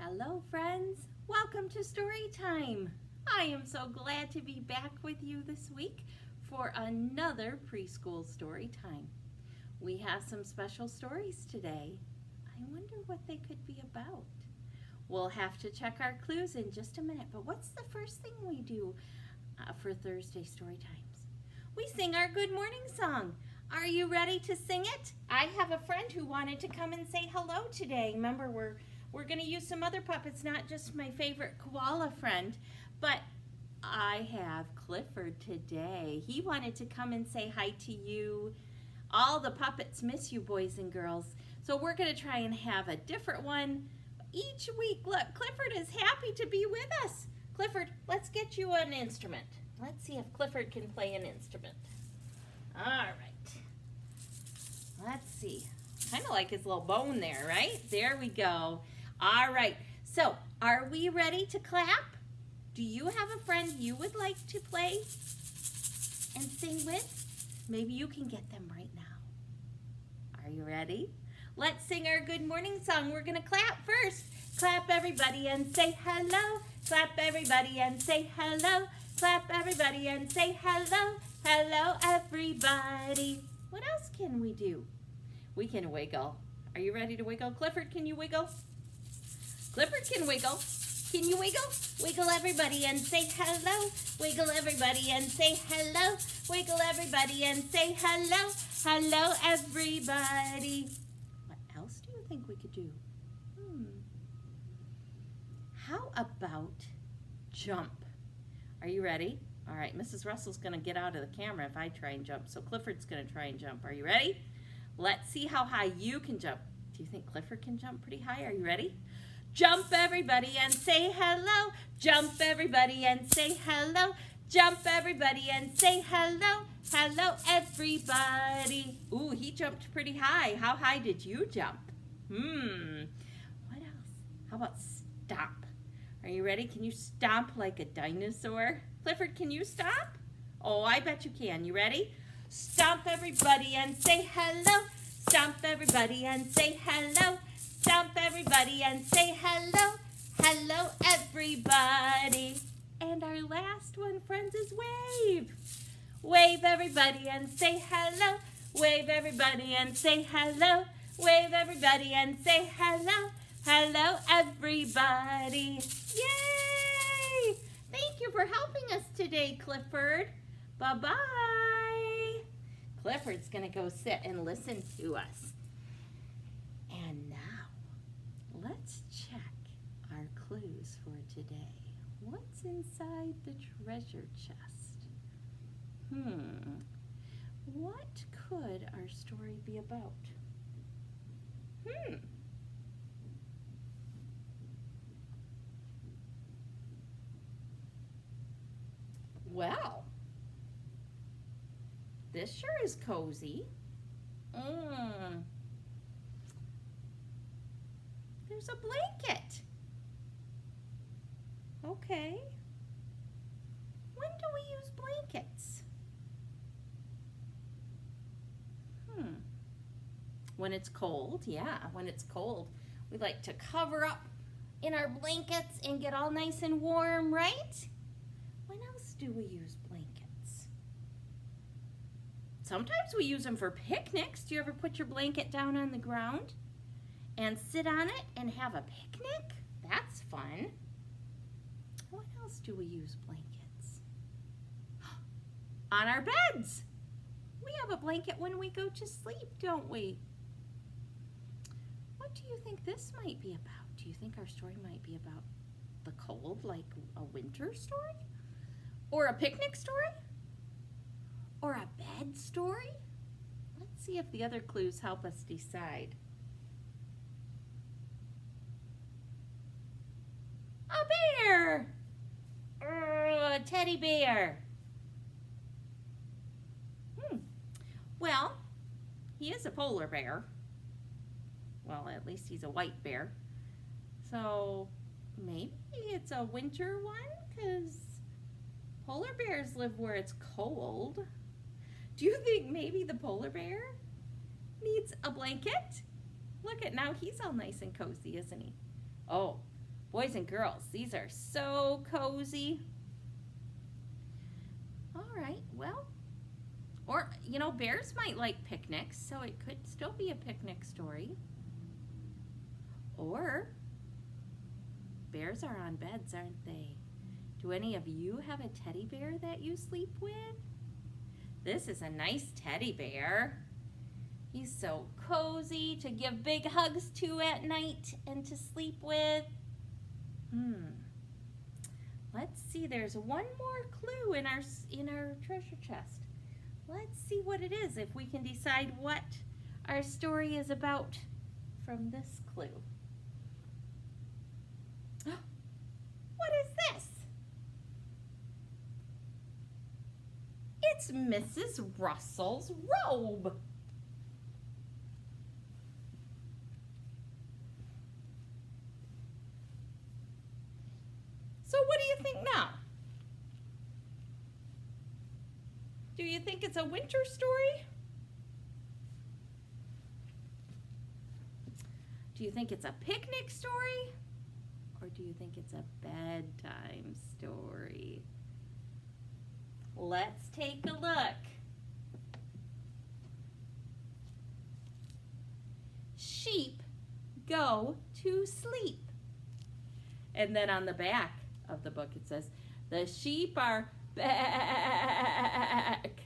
Hello friends, welcome to Storytime. I am so glad to be back with you this week for another preschool story time. We have some special stories today. I wonder what they could be about. We'll have to check our clues in just a minute, but what's the first thing we do for Thursday story times? We sing our good morning song. Are you ready to sing it? I have a friend who wanted to come and say hello today. Remember, we're going to use some other puppets, not just my favorite koala friend, but I have Clifford today. He wanted to come and say hi to you. All the puppets miss you, boys and girls. So we're going to try and have a different one each week. Look, Clifford is happy to be with us. Clifford, let's get you an instrument. Let's see if Clifford can play an instrument. All right. Let's see. Kind of like his little bone there, right? There we go. All right. So, are we ready to clap? Do you have a friend you would like to play and sing with? Maybe you can get them right now. Are you ready? Let's sing our good morning song. We're going to clap first. Clap everybody and say hello. Clap everybody and say hello. Clap everybody and say hello. Hello everybody. What else can we do? We can wiggle. Are you ready to wiggle? Clifford, can you wiggle? Clifford can wiggle. Can you wiggle? Wiggle everybody and say hello. Wiggle everybody and say hello. Wiggle everybody and say hello. Hello everybody. What else do you think we could do? How about jump? Are you ready? All right, Mrs. Russell's going to get out of the camera if I try and jump, so Clifford's going to try and jump. Are you ready? Let's see how high you can jump. Do you think Clifford can jump pretty high? Are you ready? Jump everybody and say hello. Jump everybody and say hello. Jump everybody and say hello. Hello everybody. Ooh, he jumped pretty high. How high did you jump? What else? How about stomp? Are you ready? Can you stomp like a dinosaur? Clifford, can you stomp? Oh, I bet you can. You ready? Stomp everybody and say hello. Stomp everybody and say hello. Stomp everybody and say hello. Hello everybody. And our last one, friends, is wave. Wave everybody and say hello. Wave everybody and say hello. Wave everybody and say hello. Hello everybody. Yay! Thank you for helping us today, Clifford. Bye-bye. Clifford's going to go sit and listen to us. And now, let's check our clues for today. What's inside the treasure chest? What could our story be about? Well, this sure is cozy. There's a blanket. Okay. When do we use blankets? When it's cold, yeah, when it's cold. We like to cover up in our blankets and get all nice and warm, right? When else do we use blankets? Sometimes we use them for picnics. Do you ever put your blanket down on the ground and sit on it and have a picnic? That's fun. What else do we use blankets? On our beds. We have a blanket when we go to sleep, don't we? What do you think this might be about? Do you think our story might be about the cold, like a winter story? Or a picnic story? Or a bed story? Let's see if the other clues help us decide. A bear! A teddy bear. Well, he is a polar bear. Well, at least he's a white bear. So maybe it's a winter one, because polar bears live where it's cold. Do you think maybe the polar bear needs a blanket? Look at now, he's all nice and cozy, isn't he? Oh, Boys and girls, these are so cozy. All right, well, or, you know, bears might like picnics, so it could still be a picnic story. Or, bears are on beds, aren't they? Do any of you have a teddy bear that you sleep with? This is a nice teddy bear. He's so cozy to give big hugs to at night and to sleep with. Let's see, there's one more clue in our treasure chest. Let's see what it is, if we can decide what our story is about from this clue. What is this? It's Mrs. Russell's robe. So what do you think now? Do you think it's a winter story? Do you think it's a picnic story? Or do you think it's a bedtime story? Let's take a look. Sheep go to sleep. And then on the back of the book it says, the sheep are back.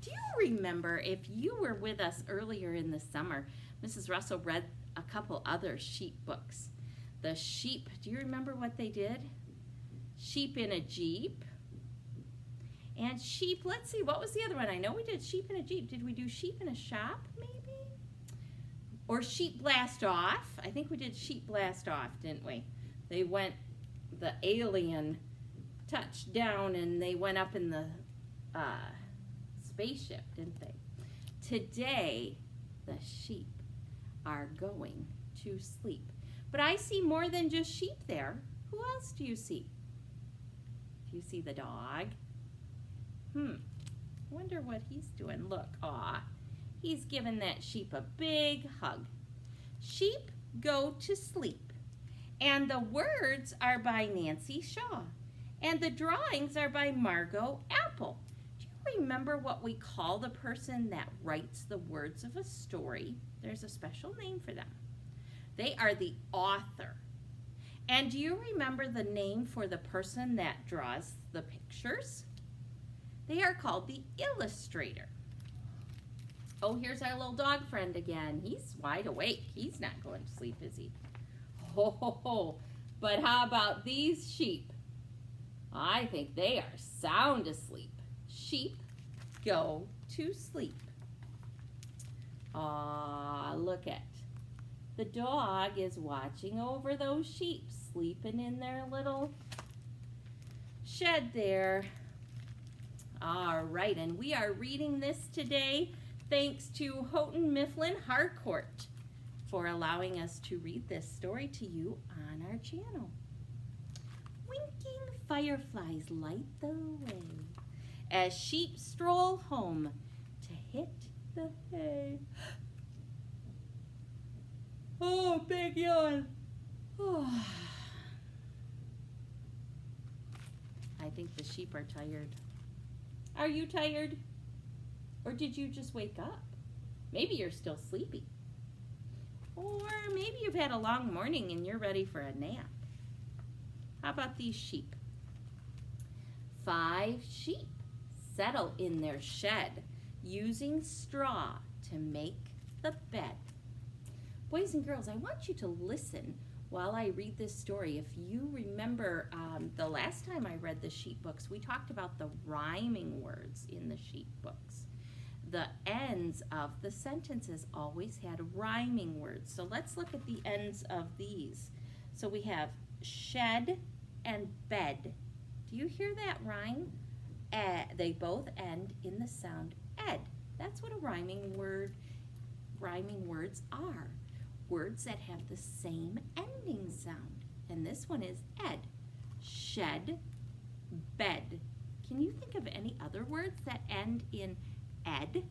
Do you remember, if you were with us earlier in the summer, Mrs. Russell read a couple other sheep books. The sheep, do you remember what they did? Sheep in a Jeep. And sheep, let's see, what was the other one? I know we did sheep in a Jeep. Did we do sheep in a shop, maybe? Or sheep blast off. I think we did sheep blast off, didn't we? They went, the alien touched down and they went up in the spaceship, didn't they? Today, the sheep are going to sleep. But I see more than just sheep there. Who else do you see? Do you see the dog? Wonder what he's doing. Look, aw, he's giving that sheep a big hug. Sheep go to sleep. And the words are by Nancy Shaw. And the drawings are by Margot Apple. Do you remember what we call the person that writes the words of a story? There's a special name for them. They are the author. And do you remember the name for the person that draws the pictures? They are called the illustrator. Oh, here's our little dog friend again. He's wide awake. He's not going to sleep, is he? Ho, ho, ho. But how about these sheep? I think they are sound asleep. Sheep go to sleep. Aw, look at. The dog is watching over those sheep sleeping in their little shed there. All right, and we are reading this today thanks to Houghton Mifflin Harcourt for allowing us to read this story to you on our channel. Winking fireflies light the way as sheep stroll home to hit the hay. Oh, big yawn. Oh. I think the sheep are tired. Are you tired? Or did you just wake up? Maybe you're still sleepy. Or maybe you've had a long morning and you're ready for a nap. How about these sheep? 5 sheep settle in their shed using straw to make the bed. Boys and girls, I want you to listen while I read this story. If you remember the last time I read the sheep books, we talked about the rhyming words in the sheep books. The ends of the sentences always had rhyming words. So let's look at the ends of these. So we have shed and bed. Do you hear that rhyme? They both end in the sound ed. That's what a rhyming words are. Words that have the same ending sound. And this one is ed. Shed, bed. Can you think of any other words that end in ed?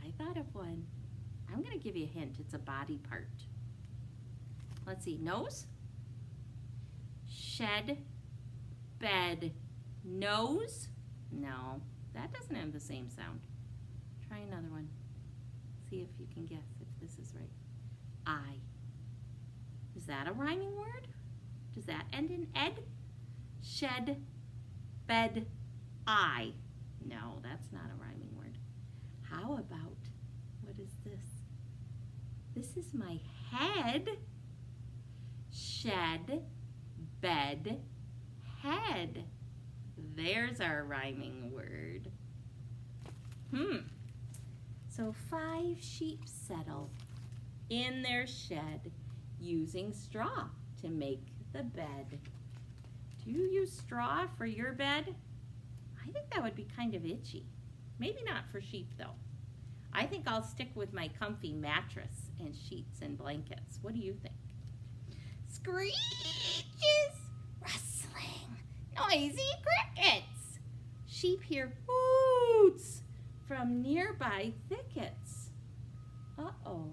I thought of one. I'm going to give you a hint. It's a body part. Let's see. Nose. Shed. Bed. Nose. No, that doesn't have the same sound. Try another one. See if you can guess if this is right. Eye. Is that a rhyming word? Does that end in ed? Shed. Bed. Eye. No, that's not a rhyming word. How about, what is this? This is my head. Shed, bed, head. There's our rhyming word. So 5 sheep settle in their shed using straw to make the bed. Do you use straw for your bed? I think that would be kind of itchy. Maybe not for sheep though. I think I'll stick with my comfy mattress and sheets and blankets. What do you think? Screeches, rustling, noisy crickets. Sheep hear hoots from nearby thickets. Uh-oh,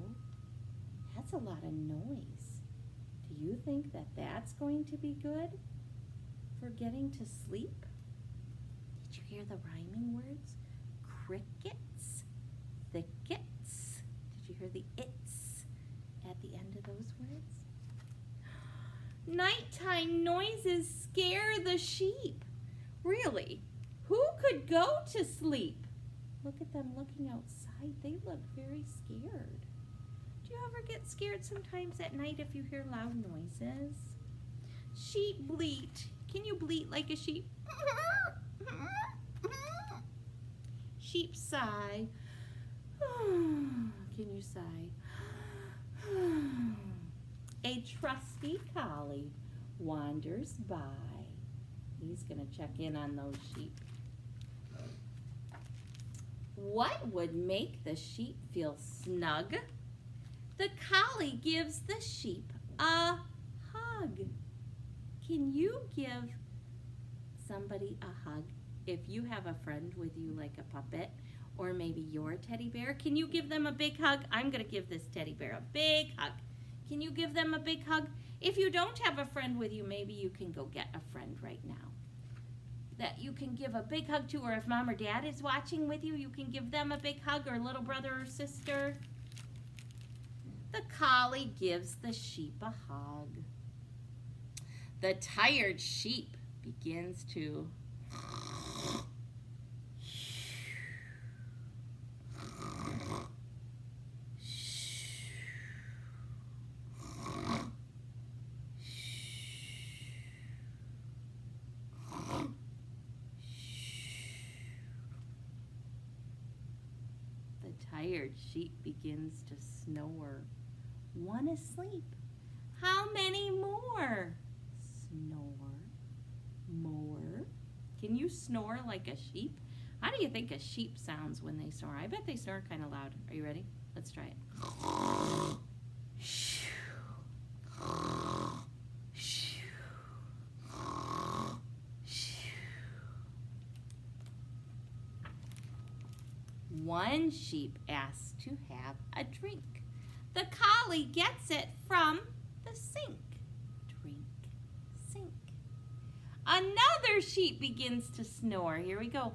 that's a lot of noise. Do you think that that's going to be good for getting to sleep? Did you hear the rhyming words? Crickets, thickets. Did you hear the its at the end of those words? Nighttime noises scare the sheep. Really? Who could go to sleep? Look at them looking outside. They look very scared. Do you ever get scared sometimes at night if you hear loud noises? Sheep bleat. Can you bleat like a sheep? Sheep sigh. Can you sigh? A trusty collie wanders by. He's going to check in on those sheep. What would make the sheep feel snug? The collie gives the sheep a hug. Can you give somebody a hug? If you have a friend with you like a puppet or maybe your teddy bear, can you give them a big hug? I'm going to give this teddy bear a big hug. Can you give them a big hug? If you don't have a friend with you, maybe you can go get a friend right now that you can give a big hug to, or if mom or dad is watching with you, you can give them a big hug, or little brother or sister. The collie gives the sheep a hug. The tired sheep begins to tired sheep begins to snore. One asleep. How many more? Snore. More. Can you snore like a sheep? How do you think a sheep sounds when they snore? I bet they snore kind of loud. Are you ready? Let's try it. One sheep asks to have a drink. The collie gets it from the sink. Drink, sink. Another sheep begins to snore. Here we go.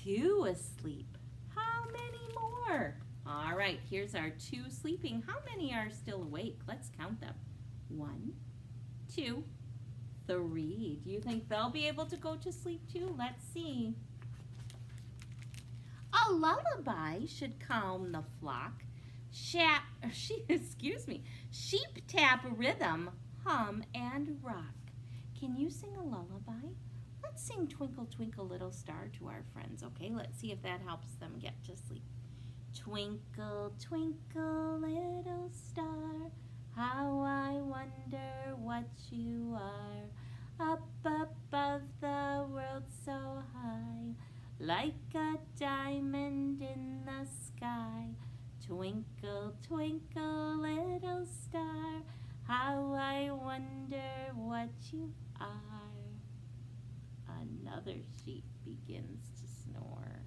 Two asleep. How many more? All right, here's our 2 sleeping. How many are still awake? Let's count them. 1, 2, 3. Do you think they'll be able to go to sleep too? Let's see. A lullaby should calm the flock. Sheep tap rhythm, hum and rock. Can you sing a lullaby? Let's sing Twinkle Twinkle Little Star to our friends, okay? Let's see if that helps them get to sleep. Twinkle, twinkle, little star, how I wonder what you are. Up above the world so high, like a diamond in the sky. Twinkle, twinkle, little star, how I wonder what you are. Another Another sheep begins to snore.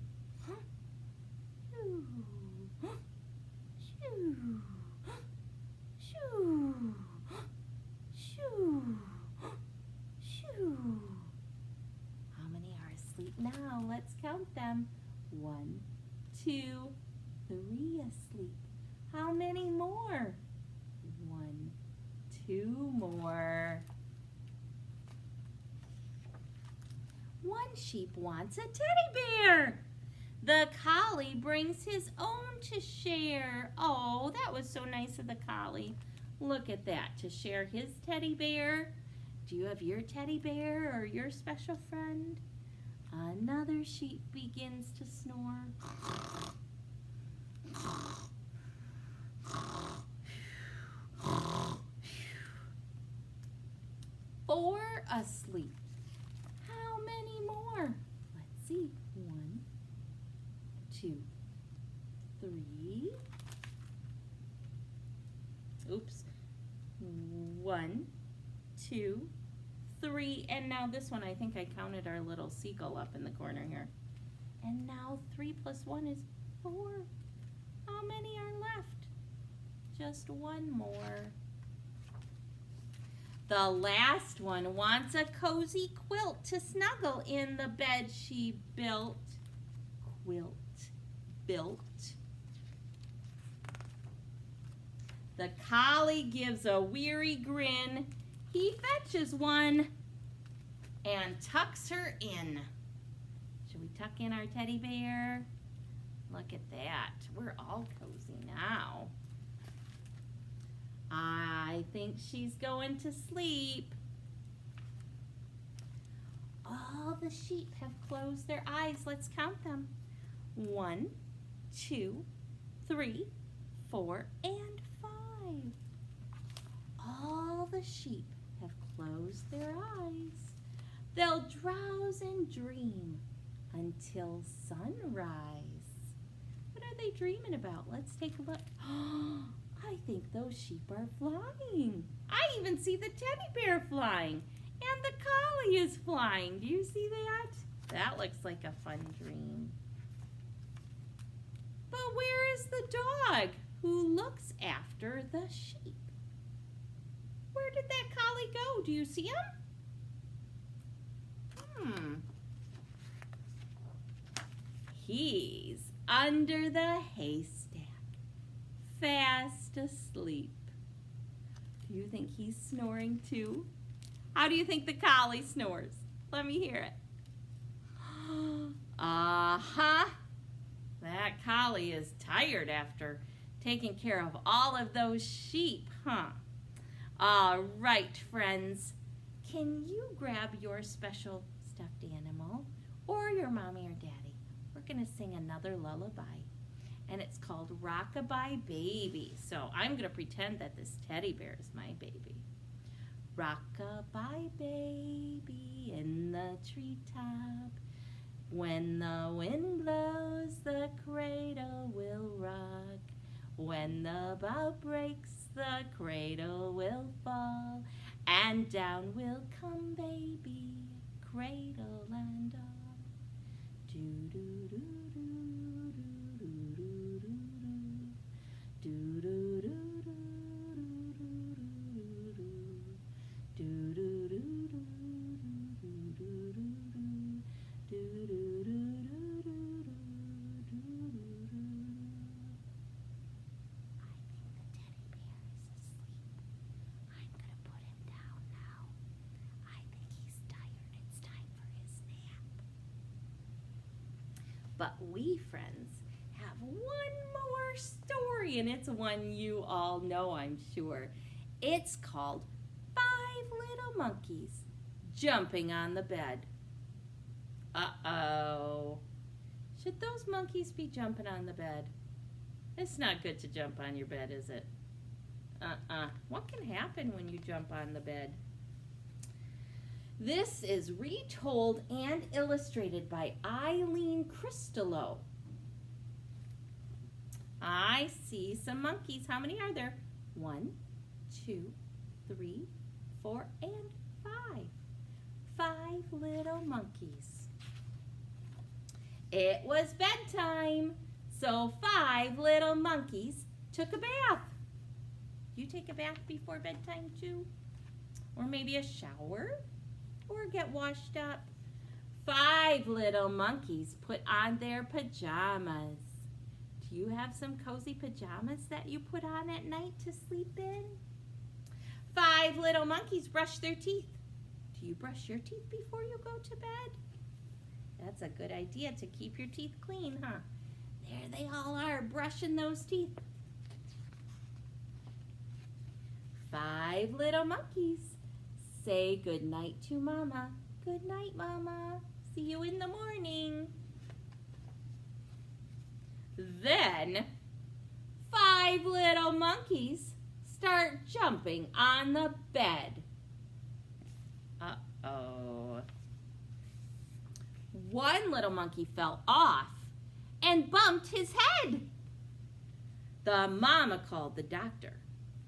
Shoo, shoo, shoo, shoo, shoo. How many are asleep now? Let's count them. 1, 2, 3 asleep. How many more? 1, 2 more. One sheep wants a teddy bear. The collie brings his own to share. Oh, that was so nice of the collie. Look at that, to share his teddy bear. Do you have your teddy bear or your special friend? Another sheep begins to snore. 4 asleep. How many more? Let's see. 1, 2, 3. Oops. 1, 2, 3. And now this one, I think I counted our little seagull up in the corner here. And now 3 plus 1 is 4. How many are left? Just one more. The last one wants a cozy quilt to snuggle in the bed she built. Quilt built. The collie gives a weary grin. He fetches one and tucks her in. Should we tuck in our teddy bear? Look at that. We're all cozy now. I think she's going to sleep. All the sheep have closed their eyes. Let's count them. 1, 2, 3, 4, and 5. All the sheep have closed their eyes. They'll drowse and dream until sunrise. What are they dreaming about? Let's take a look. I think those sheep are flying. I even see the teddy bear flying. And the collie is flying. Do you see that? That looks like a fun dream. But where is the dog who looks after the sheep? Where did that collie go? Do you see him? He's under the haystack, fast asleep. Do you think he's snoring too? How do you think the collie snores? Let me hear it. Uh-huh. That collie is tired after taking care of all of those sheep, huh? All right, friends. Can you grab your special stuffed animal or your mommy or daddy? We're going to sing another lullaby, and it's called Rock-a-Bye Baby. So I'm going to pretend that this teddy bear is my baby. Rock-a-bye baby in the treetop. When the wind blows, the cradle will rock. When the bough breaks, the cradle will fall. And down will come baby, cradle and all. But we, friends, have one more story, and it's one you all know, I'm sure. It's called 5 Little Monkeys Jumping on the Bed. Uh-oh. Should those monkeys be jumping on the bed? It's not good to jump on your bed, is it? What can happen when you jump on the bed? This is retold and illustrated by Eileen Cristolo. I see some monkeys. How many are there? 1, 2, 3, 4, and 5. 5 little monkeys. It was bedtime, so 5 little monkeys took a bath. You take a bath before bedtime too? Or maybe a shower? Or get washed up? 5 little monkeys put on their pajamas. Do you have some cozy pajamas that you put on at night to sleep in? 5 little monkeys brush their teeth. Do you brush your teeth before you go to bed? That's a good idea to keep your teeth clean, huh? There they all are, brushing those teeth. 5 little monkeys say good night to Mama. Good night, Mama. See you in the morning. Then 5 little monkeys start jumping on the bed. Uh-oh. One little monkey fell off and bumped his head. The mama called the doctor,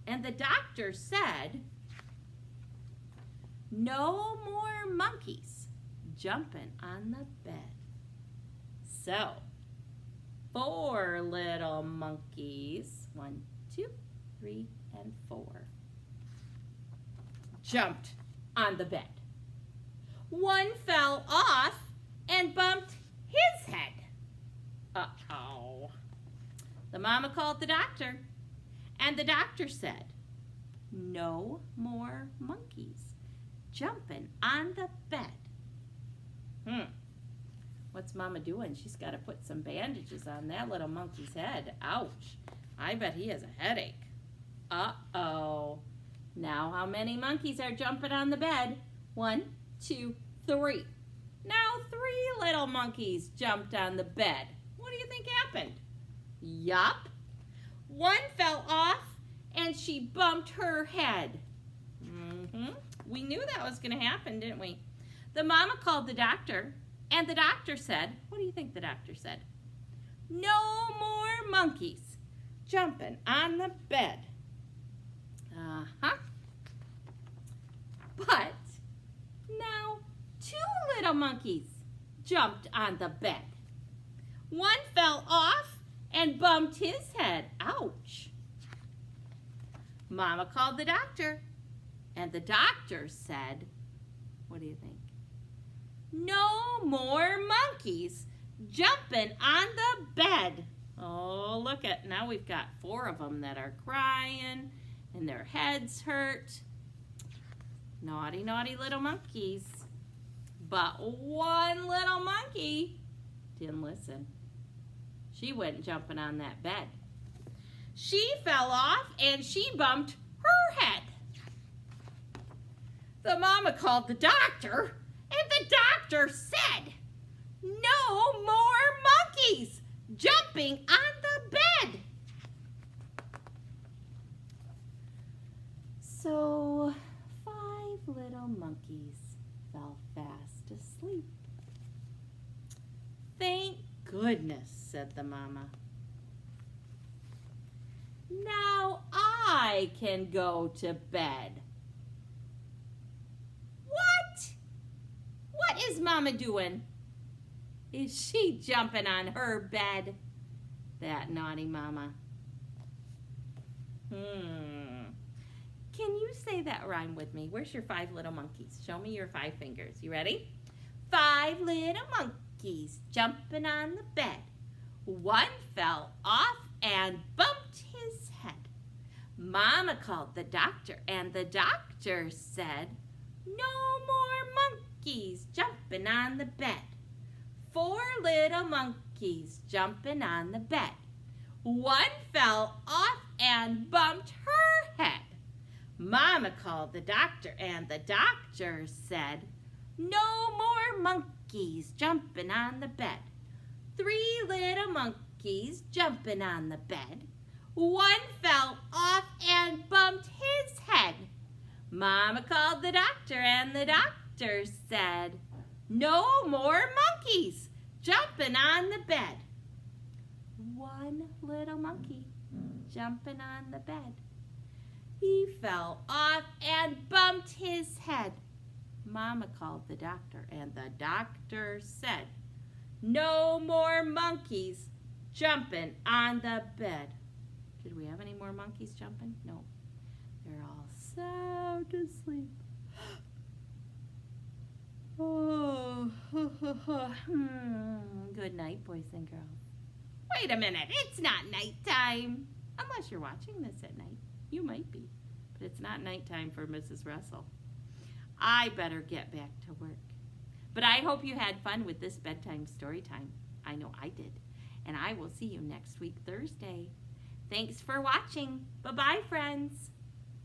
and the doctor said, "No more monkeys jumping on the bed." So, 4 little monkeys, 1, 2, 3, and 4, jumped on the bed. One fell off and bumped his head. Uh-oh. The mama called the doctor, and the doctor said, "No more monkeys jumping on the bed." What's Mama doing? She's got to put some bandages on that little monkey's head. Ouch. I bet he has a headache. Uh-oh. Now how many monkeys are jumping on the bed? 1, 2, 3. Now 3 little monkeys jumped on the bed. What do you think happened? Yup. One fell off and she bumped her head. We knew that was going to happen, didn't we? The mama called the doctor, and the doctor said, what do you think the doctor said? No more monkeys jumping on the bed. But now 2 little monkeys jumped on the bed. One fell off and bumped his head. Ouch. Mama called the doctor, and the doctor said, what do you think? No more monkeys jumping on the bed. Oh, look at, now we've got 4 of them that are crying and their heads hurt. Naughty, naughty little monkeys. But one little monkey didn't listen. She went jumping on that bed. She fell off and she bumped her head. The mama called the doctor, and the doctor said, no more monkeys jumping on the bed. So 5 little monkeys fell fast asleep. Thank goodness, said the mama. Now I can go to bed. What is Mama doing? Is she jumping on her bed? That naughty Mama. Can you say that rhyme with me? Where's your 5 little monkeys? Show me your 5 fingers. You ready? 5 little monkeys jumping on the bed. One fell off and bumped his head. Mama called the doctor, and the doctor said, no more monkeys jumping on the bed. 4 little monkeys jumping on the bed. One fell off and bumped her head. Mama called the doctor, and the doctor said, no more monkeys jumping on the bed. 3 little monkeys jumping on the bed. One fell off and bumped his head. Mama called the doctor, and the doctor said, no more monkeys jumping on the bed. 1 little monkey jumping on the bed. He fell off and bumped his head. Mama called the doctor, and the doctor said, No more monkeys jumping on the bed. Did we have any more monkeys jumping? No. They're all sound asleep. Oh, good night, boys and girls. Wait a minute, it's not nighttime. Unless you're watching this at night. You might be, but it's not nighttime for Mrs. Russell. I better get back to work. But I hope you had fun with this bedtime story time. I know I did. And I will see you next week, Thursday. Thanks for watching. Bye-bye, friends.